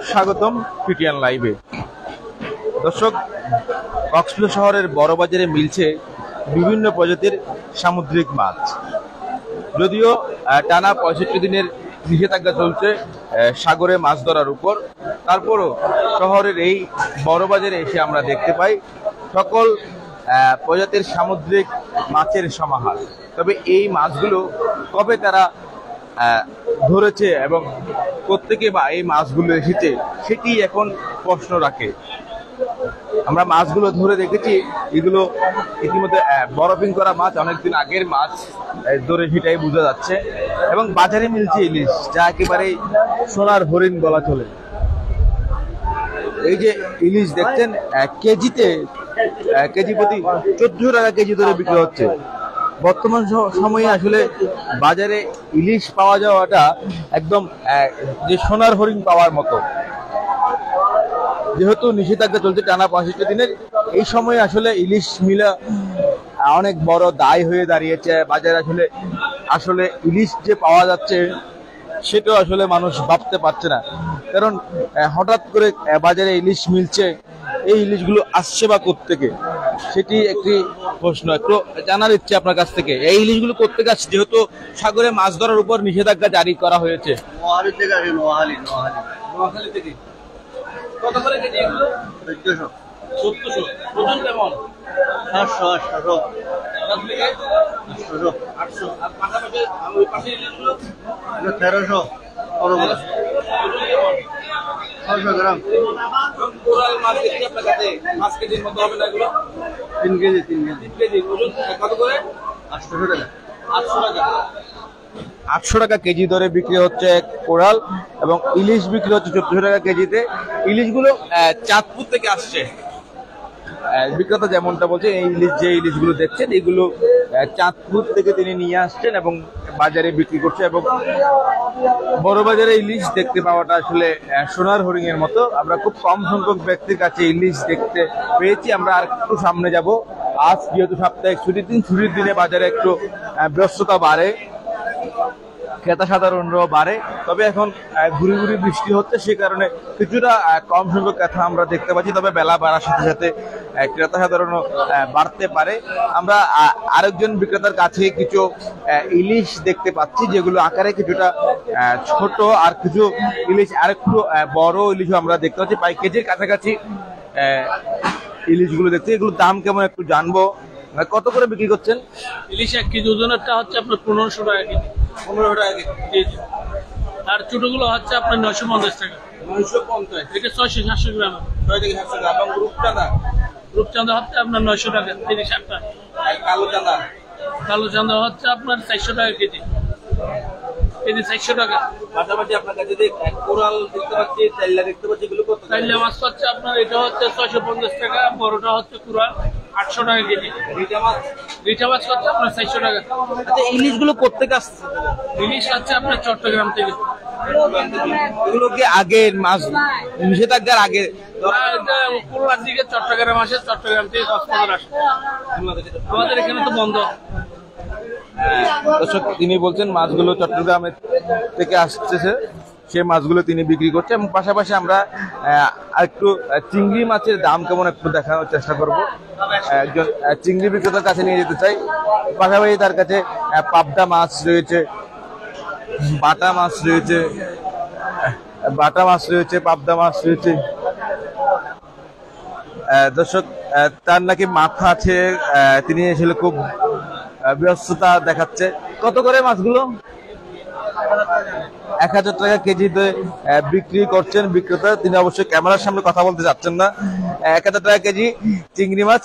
স্বাগতম পিটিএন লাইভে। দর্শক, কক্সবাজার শহরের বড় বাজারে মিলছে বিভিন্ন প্রজাতির সামুদ্রিক মাছ। যদিও টানা 65 দিনের নিষেধাজ্ঞা চলছে সাগরে মাছ ধরার উপর, তারপরও শহরের এই বড় বাজারে এসে আমরা দেখতে পাই সকল প্রজাতির সামুদ্রিক মাছের সমাহার। তবে এই মাছগুলো কবে তারা ধরেছে এবং কোত্থেকে বা এই মাছগুলো এসেছে সেটি এখন প্রশ্ন রাখে। আমরা মাছগুলো ধরে দেখেছি, এগুলো ইতিমধ্যে বরফিং করা মাছ, অনেকদিন আগের মাছ ধরে সেটাই বোঝা যাচ্ছে। এবং বাজারে মিলছে ইলিশ, যা একেবারেই সোনার হরিণ বলা চলে। এই যে ইলিশ দেখছেন, কেজিতে কেজি প্রতি 1400 টাকা কেজি ধরে বিক্রি হচ্ছে। বর্তমান সময়ে আসলে বাজারে ইলিশ পাওয়া যাওয়াটা একদম যে সোনার হরিণ পাওয়ার মতো। যেহেতু নিষেধাজ্ঞা চলছে টানা 65 দিনের, এই সময়ে আসলে ইলিশ মিলা অনেক বড় দায় হয়ে দাঁড়িয়েছে বাজারে। আসলে ইলিশ যে পাওয়া যাচ্ছে সেটাও আসলে মানুষ ভাবতে পারছে না, কারণ হঠাৎ করে বাজারে ইলিশ মিলছে। এই ইলিশগুলো আসছে বা কোত্থেকে, সেটি একটি প্রশ্ন। একটু জানার ইচ্ছে আপনার কাছ থেকে, এই ইলিশগুলো কোত্থেকে আসছে, যেহেতু সাগরে মাছ ধরার উপর নিষেধাজ্ঞা জারি করা হয়েছে? নোয়াখালী থেকে আসে। নোয়াখালী থেকে। কত করে কেজি এগুলো? 1400। 1400। ওজন কেমন? 800। 800। 800। আর পাশাপাশি ওই পাশে ইলিশগুলো 1300। 600 গ্রাম। কোরাল মাছ দেখছি আপনার কাছে, 5 কেজির মতো হবে না এগুলো? 3 কেজি। 3 কেজি। ওজন কত করে? 800 টাকা। 800 টাকা। 800 টাকা কেজি ধরে বিক্রি হচ্ছে কোরাল, এবং ইলিশ বিক্রি হচ্ছে 1400 টাকা কেজিতে। ইলিশগুলো চাঁদপুর থেকে আসছে। বিক্রেতা যেমনটা বলছে, এই ইলিশগুলো দেখছেন, এগুলো চাঁদপুর থেকে তিনি নিয়ে আসছেন এবং বাজারে বিক্রি করছে। এবং বড় বাজারে ইলিশ দেখতে পাওয়াটা আসলে সোনার হরিণ এর মতো। আমরা খুব কম সংখ্যক ব্যক্তির কাছে ইলিশ দেখতে পেয়েছি। আমরা আর একটু সামনে যাব। আজ যেহেতু সাপ্তাহিক ছুটির দিন, ছুটির দিনে বাজারে একটু ব্যস্ততা বাড়ে, ক্রেতা সাধারণরাও বাড়ে। তবে এখন ঘুরি ঘুরি বৃষ্টি হচ্ছে, সে কারণে কিছুটা কম সংখ্যক ক্রেতা আমরা দেখতে পাচ্ছি। তবে বেলা বাড়ার সাথে সাথে ক্রেতা সাধারণও বাড়তে পারে। আমরা আরেকজন বিক্রেতার কাছে কিছু ইলিশ দেখতে পাচ্ছি, যেগুলো আকারে কিছুটা ছোট, আর কিছু ইলিশ আরেকটু বড় ইলিশও আমরা দেখতে পাচ্ছি। প্রায় কেজির কাছাকাছি ইলিশগুলো দেখছি। এগুলোর দাম কেমন একটু জানবো। কত করে বিক্রি করছেন? ইলিশ 1 কেজি ওজনেরটা হচ্ছে আপনার 1500 টাকা কেজি। 1500 টাকা কেজি। আর ছোটগুলো হচ্ছে আপনার 950 টাকা। 950। এটা 600-700 গ্রাম। 6 থেকে 700 গ্রাম। এবং রূপচাঁদা? রূপচাঁদা হচ্ছে আপনার 900 টাকা, 30-8টা। কালো চাঁদা? কালো চাঁদা হচ্ছে আপনার 400 টাকা কেজি। কেজি 400 টাকা। পাশাপাশি আপনার কাছে যে কোরাল দেখতে পাচ্ছি, চাইল্লা দেখতে পাচ্ছি, এগুলো কত? চাইলে মাছ হচ্ছে আপনার, এটা হচ্ছে 650 টাকা, বড়টা হচ্ছে কুড়াল 800 টাকা কেজি। রিটা মাছ হচ্ছে আপনার 400 টাকা। আচ্ছা, ইলিশগুলো কোত্থেকে আসছে? ইলিশ হচ্ছে আপনার চট্টগ্রাম থেকে। এগুলো কি আগের মাছ, নিষেধাজ্ঞার আগে? এটা খুলনার দিকে চট্টগ্রাম আসে, চট্টগ্রাম থেকে কক্সবাজার আসে। আমাদের এখানে তো বন্ধ। দর্শক, তিনি বলছেন মাছগুলো চট্টগ্রামের থেকে আসতেছে, সে মাছগুলো তিনি বিক্রি করছে। এবং পাশাপাশি আমরা একটু চিংড়ি মাছের দাম কেমন একটু দেখানোর চেষ্টা করব। একজন চিংড়ি বিক্রেতার কাছে নিয়ে যেতে চাই। পাশাপাশি তার কাছে পাবদা মাছ রয়েছে, বাটা মাছ রয়েছে, পাবদা মাছ রয়েছে। দর্শক, তার নাকি মাথা আছে, তিনি আসলে খুব ব্যস্ততা দেখাচ্ছে। কত করে মাছগুলো? 1000 টাকা কেজিতে বিক্রি করছেন বিক্রেতা। তিনি অবশ্যই ক্যামেরার সামনে কথা বলতে যাচ্ছেন না। 1000 টাকা কেজি চিংড়ি মাছ।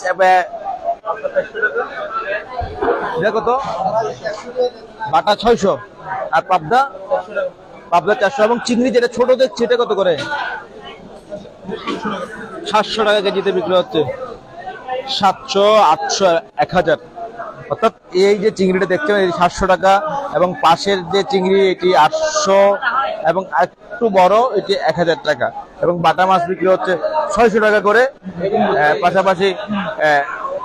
কত? বাটা 600, আর পাবদা 400। এবং চিংড়ি যেটা ছোট দেখছি, এটা কত করে? 700 টাকা কেজিতে বিক্রি হচ্ছে। 700, 800, 1000। অর্থাৎ এই যে চিংড়িটা দেখছেন, এই 700 টাকা, এবং পাশের যে চিংড়ি এটি 800, এবং একটু বড় এটি 1000 টাকা। এবং বাটা মাছ বিক্রি হচ্ছে 600 টাকা করে। পাশাপাশি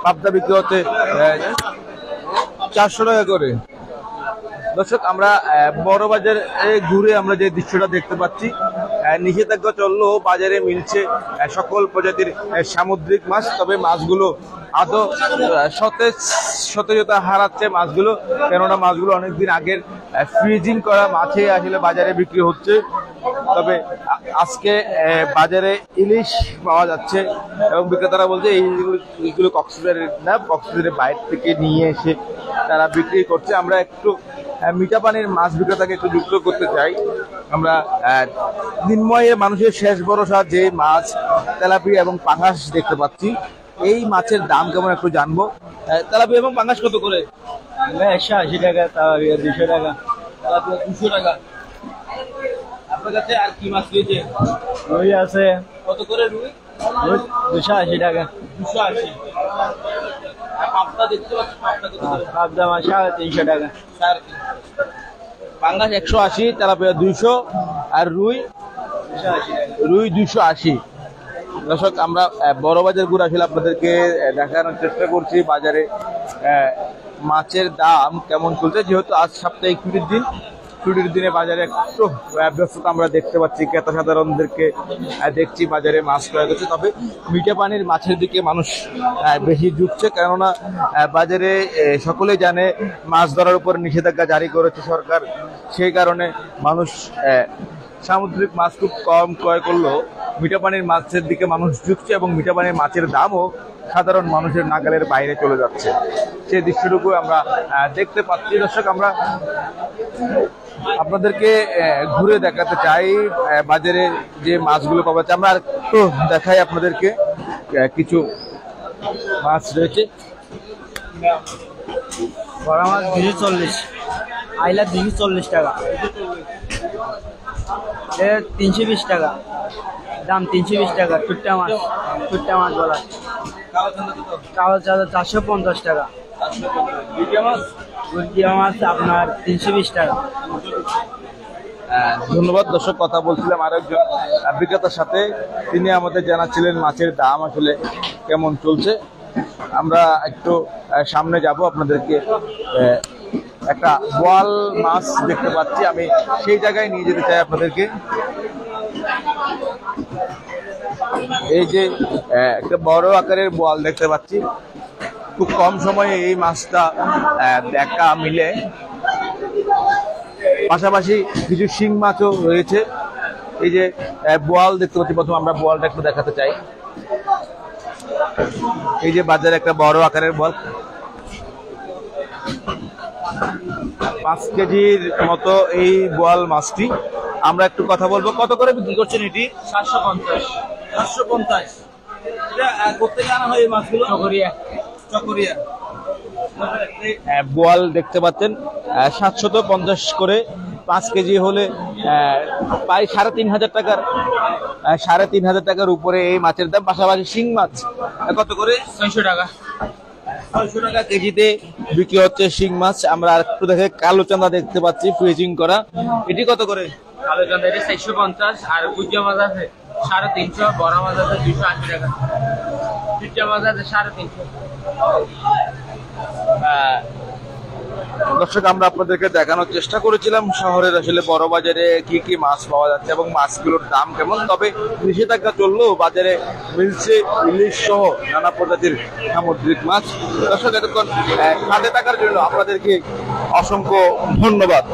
পাবদা বিক্রি হচ্ছে 400 টাকা করে। দর্শক, আমরা বড় বাজারে ঘুরে আমরা যে দৃশ্যটা দেখতে পাচ্ছি, নিষেধাজ্ঞা চললেও বাজারে মিলছে সকল প্রজাতির সামুদ্রিক মাছ। তবে মাছগুলো আদৌ সতেজতা হারাচ্ছে মাছগুলো, কেননা মাছগুলো অনেকদিন আগের ফ্রিজিং করা মাছে আসলে বাজারে বিক্রি হচ্ছে। তবে আজকে বাজারে ইলিশ পাওয়া যাচ্ছে এবং বিক্রেতারা বলছে এইগুলো কক্সবাজারের না, কক্সবাজারের বাইরে থেকে নিয়ে এসে তারা বিক্রি করছে। আমরা একটু মিঠা পানির মাছ বিক্রেতাকে একটু যুক্ত করতে চাই। আমরা নিম্নয়ে মানুষের শেষ ভরসা যে মাছ তেলাপিয়া এবং পাঙাশ দেখতে পাচ্ছি, এই মাছের দাম কেমন একটু জানবো। তেলাপিয়া এবং পাঙাশ কত করে? 180 টাকা, তেলাপিয়া 200 টাকা। তেলাপিয়া 200 টাকা। আপনার কাছে আর কি মাছ রয়েছে? রুই আছে। কত করে রুই? 280 টাকা। 280। আর পাবদা দেখতে পাচ্ছি, পাবদা কত করে? পাবদা মাছ 350 টাকা। পাঙ্গাস 180, তেলাপিয়া 200 আর রুই 280। দর্শক, আমরা বড় বাজার ঘুরে আসলে আপনাদেরকে দেখানোর চেষ্টা করছি বাজারে মাছের দাম কেমন চলছে। যেহেতু আজ সাপ্তাহিক ছুটির দিনে বাজারে একটু ব্যস্ততা আমরা দেখতে পাচ্ছি, ক্রেতা সাধারণদেরকে দেখছি বাজারে মাছ ক্রয় করছে। তবে মিঠা পানির মাছের দিকে মানুষ বেশি ঝুঁকছে, কেননা বাজারে সকলেই জানে মাছ ধরার উপর নিষেধাজ্ঞা জারি করেছে সরকার। সেই কারণে মানুষ সামুদ্রিক মাছ খুব কম ক্রয় করলেও মিঠা পানির মাছের দিকে মানুষ ঝুঁকছে এবং মিঠা পানির মাছের দামও সাধারণ মানুষের নাগালের বাইরে চলে যাচ্ছে। সেই দৃশ্যটুকু আমরা দেখতে পাচ্ছি। দর্শক, আমরা আপনাদেরকে ঘুরে দেখাতে চাই বাজারে যে মাছগুলো পাওয়া যাচ্ছে। আমরা একটু দেখাই আপনাদেরকে, কিছু মাছ রয়েছে। বড় মাছ 240, আইলা 240 টাকা, 320 টাকা দাম, 320 টাকা। টুট্টা মাছ বলা, কালো চাঁদা 450 টাকা। গুলটিয়া মাছ আপনার 320 টাকা। ধন্যবাদ। দর্শক, কথা বলছিলাম আরেকজন বিক্রেতার সাথে, তিনি আমাদের জানাচ্ছিলেন মাছের দাম আসলে কেমন চলছে। আমরা একটু সামনে যাব, আপনাদেরকে একটা বোয়াল মাছ দেখতে পাচ্ছি, আমি সেই জায়গায় নিয়ে যেতে চাই আপনাদেরকে। এই যে একটা বড় আকারের বোয়াল দেখতে পাচ্ছি, খুব কম সময়ে এই মাছটা দেখা মিলে। পাশাপাশি কিছু শিং মাছও রয়েছে। এই যে বোয়াল দেখতে পাচ্ছি, প্রথমে আমরা বোয়ালটা একটু দেখাতে চাই। এই যে বাজারে একটা বড় আকারের বোয়াল, 5 কেজির মতো এই বোয়াল মাছটি। আমরা একটু কথা বলবো, কত করে বিক্রি করছেন এটি? 750। 750। এটা কোথেকে আনা হয় এই মাছগুলো? চকরিয়া। বোয়াল দেখতে পাচ্ছেন 750 করে, 5 কেজি হলে প্রায় 3,500 টাকার, 3,500 টাকার উপরে এই মাছের দাম। পাশাপাশি শিং মাছ কত করে? 600 টাকা। 600 টাকা কেজিতে বিক্রি হচ্ছে শিং মাছ। আমরা একটু দেখে কালো চাঁদা দেখতে পাচ্ছি ফ্রিজিং করা, এটি কত করে? কালো চাঁদা এটা 450। আর গুজিয়া মাছ আছে 350, বড় মাছ আছে 280 টাকা, টুট্টা মাছ আছে 350। দর্শক, আমরা আপনাদেরকে দেখানোর চেষ্টা করেছিলাম শহরের আসলে বড় বাজারে কি কি মাছ পাওয়া যাচ্ছে এবং মাছগুলোর দাম কেমন। তবে নিষেধাজ্ঞা চললেও বাজারে মিলছে ইলিশ সহ নানা প্রজাতির সামুদ্রিক মাছ। দর্শক, এতক্ষণ সাথে থাকার জন্য আপনাদেরকে অসংখ্য ধন্যবাদ।